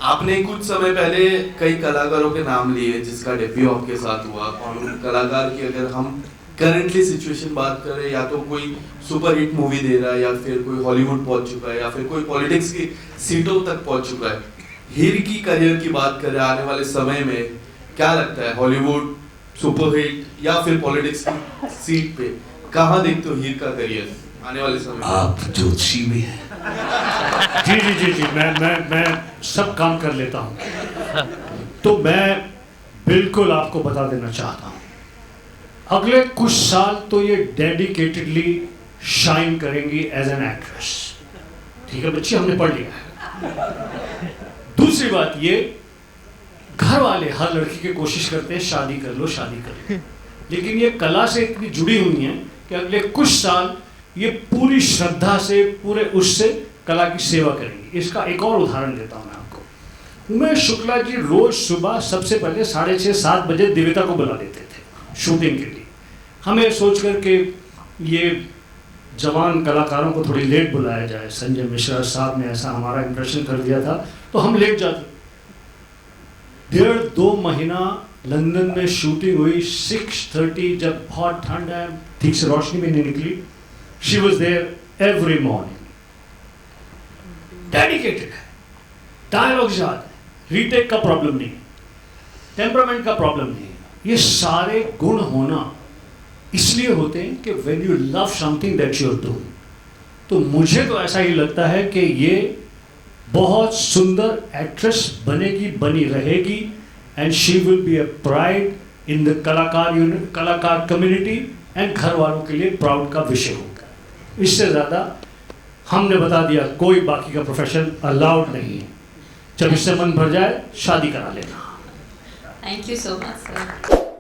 आपने कुछ समय पहले कई कलाकारों के नाम लिए जिसका डेब्यू आपके साथ हुआ, और उन कलाकार की अगर हम करंटली सिचुएशन बात करें, या तो कोई सुपर हिट मूवी दे रहा है, या फिर कोई हॉलीवुड पहुंच चुका है, या फिर कोई पॉलिटिक्स की सीटों तक पहुंच चुका है। हीर की करियर की बात करें आने वाले समय में, क्या लगता है हॉलीवुड सुपर हिट या फिर पॉलिटिक्स की सीट पे कहाँ देखते हो हीर का करियर आने वाले समय में? आप ज्योतिषी भी हैं। जी जी जी जी, मैं सब काम कर लेता हूँ। तो मैं बिल्कुल आपको बता देना चाहता हूँ, अगले कुछ साल तो ये डेडिकेटेडली शाइन करेंगी एज एन एक्ट्रेस। ठीक है बच्ची, हमने पढ़ लिया है। दूसरी बात ये, घर वाले हर लड़की की कोशिश करते हैं शादी कर लो शादी कर लो, लेकिन ये कला से इतनी जुड़ी हुई हैं कि अगले कुछ साल ये पूरी श्रद्धा से, पूरे उससे कला की सेवा करेंगी। इसका एक और उदाहरण देता हूँ मैं आपको। उमेश शुक्ला जी रोज सुबह सबसे पहले 6:30-7 बजे दिव्यता को बुला लेते थे शूटिंग के लिए। हमें सोच कर के ये जवान कलाकारों को थोड़ी लेट बुलाया जाए, संजय मिश्रा साहब ने ऐसा हमारा इंप्रेशन कर दिया था, तो हम लेट जाते। 1.5-2 महीना लंदन में शूटिंग हुई। 6:30 जब बहुत ठंड है, ठीक से रोशनी भी नहीं निकली, she was there every morning. Dedicated है, डायलॉग याद है, रीटेक का प्रॉब्लम नहीं, टेम्परामेंट का प्रॉब्लम नहीं। ये सारे गुण होना इसलिए होते हैं कि when you love something that you are doing. तो मुझे तो ऐसा ही लगता है कि ये बहुत सुंदर एक्ट्रेस बनेगी, बनी रहेगी, and she will be a pride in the कलाकार कम्युनिटी, एंड घर वालों के लिए प्राउड का विषय होगा। इससे ज़्यादा हमने बता दिया, कोई बाकी का प्रोफेशन अलाउड नहीं है। जब इससे मन भर जाए शादी करा लेना। Thank you so much sir.